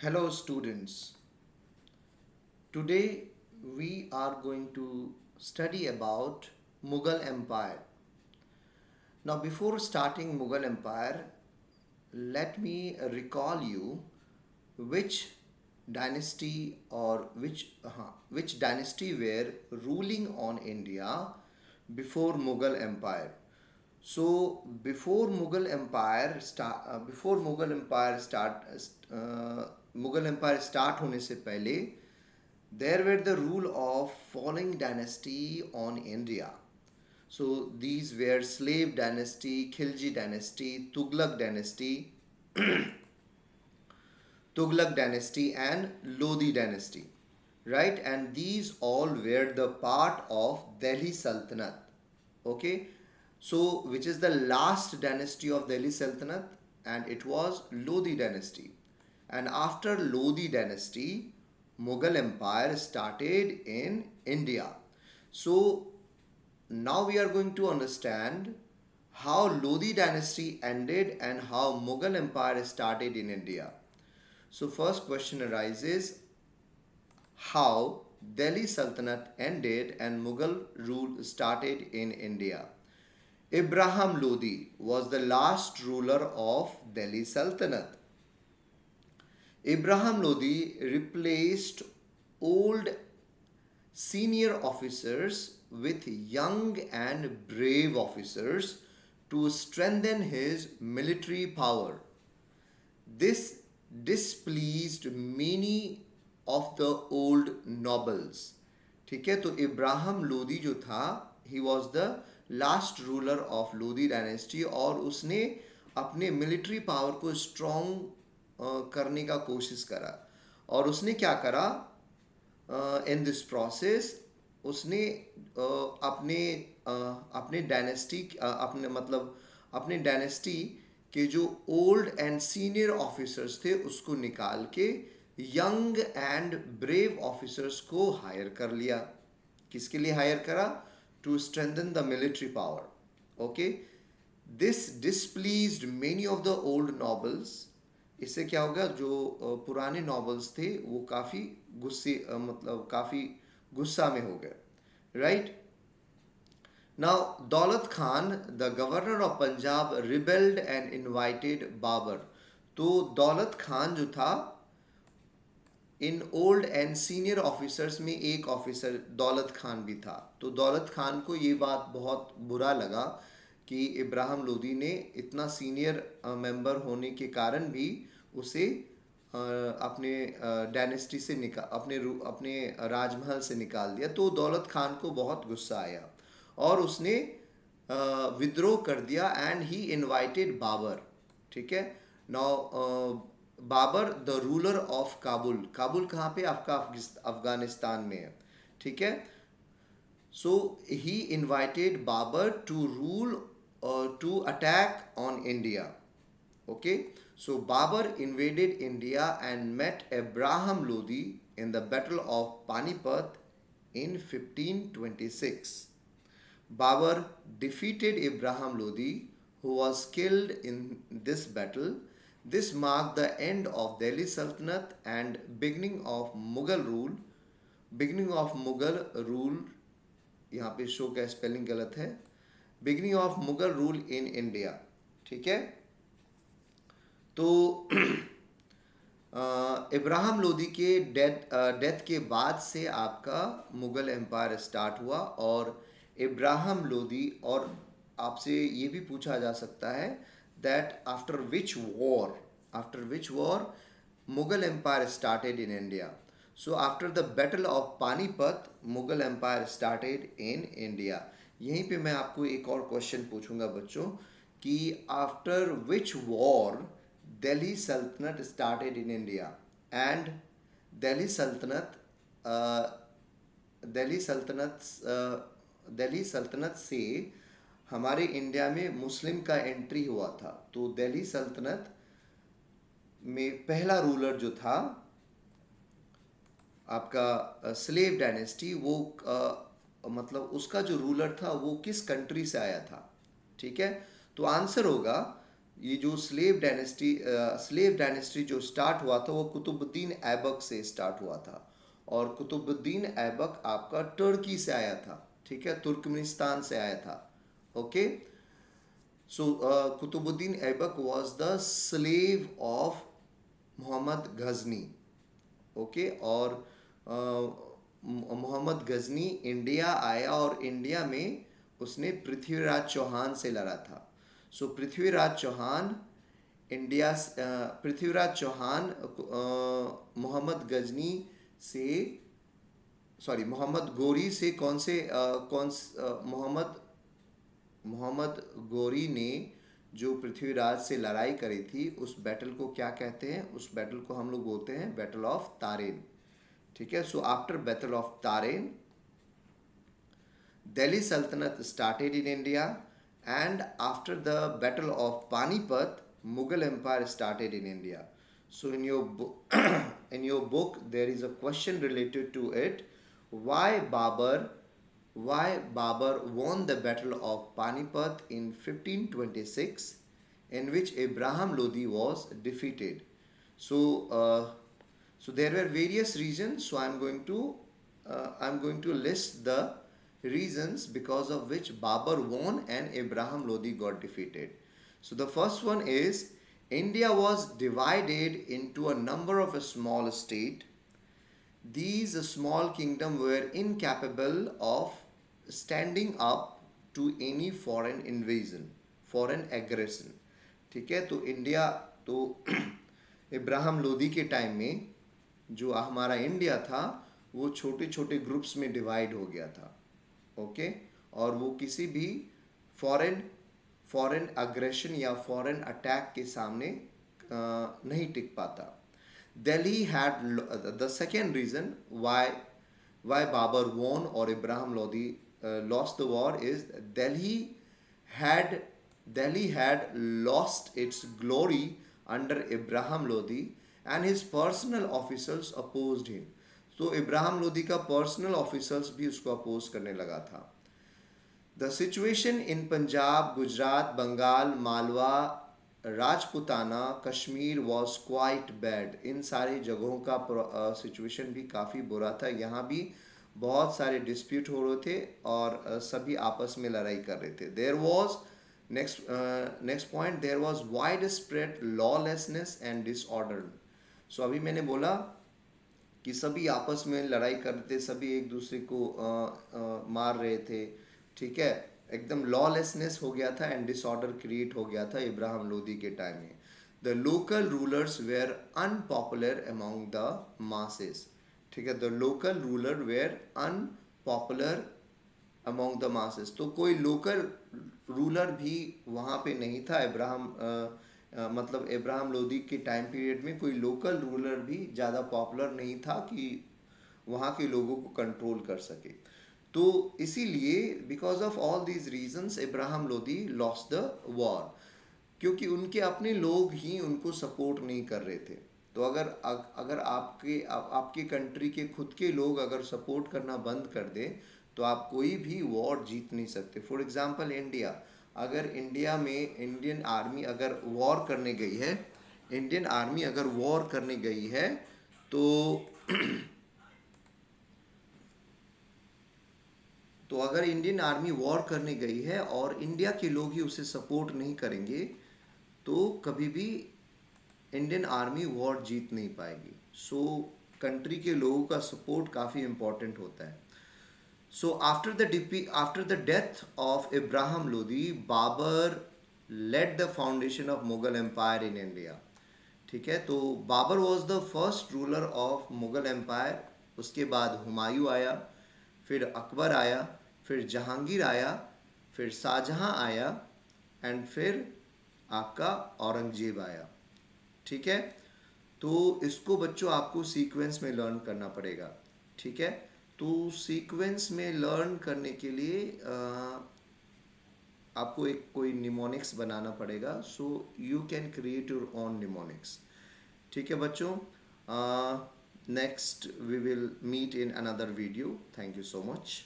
Hello students. Today we are going to study about Mughal Empire. Now before starting Mughal Empire, let me recall you which dynasty or which dynasty were ruling on India before Mughal Empire. So Mughal Empire start होने से पहले there were the rule of following dynasty on India. So these were slave dynasty, Khilji dynasty, Tughlaq dynasty and Lodi dynasty. Right? And these all were the part of Delhi Sultanate. Okay? So which is the last dynasty of Delhi Sultanate? And it was Lodi dynasty. And after Lodi dynasty, Mughal Empire started in India. So now we are going to understand how Lodi dynasty ended and how Mughal Empire started in India. So first question arises, how Delhi Sultanate ended and Mughal rule started in India. Ibrahim Lodi was the last ruler of Delhi Sultanate. Ibrahim Lodi replaced old senior officers with young and brave officers to strengthen his military power. This displeased many of the old nobles. ठीक है, तो इब्राहिम लोदी जो था, he was the last ruler of Lodi dynasty, और उसने अपने military power को strong करने का कोशिश करा. और उसने क्या करा इन दिस प्रोसेस, उसने अपने अपने डायनेस्टी अपने मतलब अपने डायनेस्टी के जो ओल्ड एंड सीनियर ऑफिसर्स थे उसको निकाल के यंग एंड ब्रेव ऑफिसर्स को हायर कर लिया. किसके लिए हायर करा? To strengthen the military power. Okay, this displeased many of the old nobles. इससे क्या होगा, जो पुराने नॉबल्स थे वो काफ़ी गुस्से मतलब काफ़ी गुस्सा में हो गए. Right. Now, Daulat Khan, the governor of Punjab, rebelled and invited Babur. तो दौलत खान जो था, in old and senior officers में एक ऑफिसर दौलत खान भी था. तो दौलत खान को ये बात बहुत बुरा लगा कि इब्राहिम लोदी ने इतना सीनियर मेंबर होने के कारण भी उसे अपने डायनेस्टी से अपने राजमहल से निकाल दिया. तो दौलत खान को बहुत गुस्सा आया और उसने विद्रोह कर दिया एंड ही इनवाइटेड बाबर. ठीक है. Now Babur the ruler of Kabul. Kabul कहाँ पे? आपका अफगानिस्तान में है. ठीक है. So he invited Babur to rule to attack on India. Okay, so Babur invaded India and met Abraham Lodi in the Battle of Panipat in 1526. Babur defeated Ibrahim Lodi, who was killed in this battle. This marked the end of Delhi Sultanate and beginning of Mughal rule. Beginning of Mughal rule, यहाँ पे show का spelling गलत है. Beginning of Mughal rule in India. ठीक है. तो इब्राहिम लोदी के death के बाद से आपका मुग़ल एम्पायर स्टार्ट हुआ. और इब्राहिम लोदी, और आपसे ये भी पूछा जा सकता है that after which war Mughal empire started in India. So after the battle of Panipat Mughal empire started in India. यहीं पे मैं आपको एक और क्वेश्चन पूछूंगा बच्चों कि after which war Delhi Sultanate started in India. And Delhi Sultanate Delhi Sultanate Delhi Sultanate से हमारे इंडिया में मुस्लिम का एंट्री हुआ था. तो दिल्ली सल्तनत में पहला रूलर जो था आपका स्लेव डायनेस्टी, वो मतलब उसका जो रूलर था वो किस कंट्री से आया था. ठीक है. तो आंसर होगा ये जो स्लेव डायनेस्टी जो स्टार्ट हुआ था वो कुतुबुद्दीन ऐबक से स्टार्ट हुआ था। और कुतुबुद्दीन ऐबक आपका तुर्की से आया था, ठीक है, तुर्कमेनिस्तान से आया था। Okay, so Qutbuddin Aibak was the slave of Mohammad Ghazni. Okay, और मोहम्मद गजनी इंडिया आया और इंडिया में उसने पृथ्वीराज चौहान से लड़ा था। सो पृथ्वीराज चौहान मोहम्मद गजनी से, सॉरी, मोहम्मद गोरी से कौन से मोहम्मद मोहम्मद गोरी ने जो पृथ्वीराज से लड़ाई करी थी, उस बैटल को क्या कहते हैं? उस बैटल को हम लोग बोलते हैं बैटल ऑफ तारेन। ठीक है, so after battle of Tarain, Delhi Sultanate started in India, and after the Battle of Panipat, Mughal Empire started in India. So in your in your book there is a question related to it. Why Babur won the Battle of Panipat in 1526, in which Abraham Lodi was defeated. So so there were various reasons. So I'm going to list the reasons because of which Babur won and Abraham Lodi got defeated. So the first one is India was divided into a number of a small state. These small kingdoms were incapable of standing up to any foreign invasion, foreign aggression. ठीक है, तो India तो इब्राहिम लोदी के time में जो हमारा India था वो छोटे छोटे ग्रुप्स में डिवाइड हो गया था। ओके, और वो किसी भी फॉरेन फॉरेन अग्रेशन या फॉरेन अटैक के सामने नहीं टिक पाता। Delhi had the second reason why Babur won or Ibrahim Lodi lost the war is had Delhi had lost its glory under Ibrahim Lodi and his personal officials opposed him. तो इब्राहिम लोदी का personal officers भी उसको oppose करने लगा था। The situation in Punjab, Gujarat, Bengal, Malwa, Rajputana, Kashmir was quite bad. इन सारी जगहों का सिचुएशन भी काफ़ी बुरा था। यहाँ भी बहुत सारे डिस्प्यूट हो रहे थे और सभी आपस में लड़ाई कर रहे थे। There was next point, there was widespread lawlessness and disorder. So अभी मैंने बोला कि सभी आपस में लड़ाई करते, सभी एक दूसरे को मार रहे थे। ठीक है, एकदम लॉलेसनेस हो गया था एंड डिसऑर्डर क्रिएट हो गया था इब्राहिम लोदी के टाइम में। The local rulers were unpopular among the masses. ठीक है, the local ruler were unpopular among the masses. तो कोई लोकल रूलर भी वहाँ पे नहीं था। मतलब इब्राहिम लोदी के टाइम पीरियड में कोई लोकल रूलर भी ज़्यादा पॉपुलर नहीं था कि वहाँ के लोगों को कंट्रोल कर सके। तो इसीलिए because of all these reasons Ibrahim Lodi lost the war, क्योंकि उनके अपने लोग ही उनको सपोर्ट नहीं कर रहे थे। तो अगर आपके कंट्री के खुद के लोग अगर सपोर्ट करना बंद कर दे तो आप कोई भी वॉर जीत नहीं सकते। फॉर एग्जांपल इंडिया, अगर इंडिया में इंडियन आर्मी अगर वॉर करने गई है, इंडियन आर्मी अगर वॉर करने गई है तो तो अगर इंडियन आर्मी वॉर करने गई है और इंडिया के लोग ही उसे सपोर्ट नहीं करेंगे तो कभी भी इंडियन आर्मी वॉर जीत नहीं पाएगी। सो कंट्री के लोगों का सपोर्ट काफ़ी इम्पोर्टेंट होता है। So after the death of Ibrahim Lodi, Babur led the foundation of Mughal Empire in India. ठीक है, तो Babar was the first ruler of Mughal empire. उसके बाद हुमायूं आया, फिर अकबर आया, फिर जहांगीर आया, फिर शाहजहां आया एंड फिर आपका औरंगजेब आया। ठीक है, तो इसको बच्चों आपको सीक्वेंस में लर्न करना पड़ेगा। ठीक है, तो सीक्वेंस में लर्न करने के लिए आपको एक कोई निमोनिक्स बनाना पड़ेगा। So you can create your own mnemonics. ठीक है बच्चों, next we will meet in another video. Thank you so much.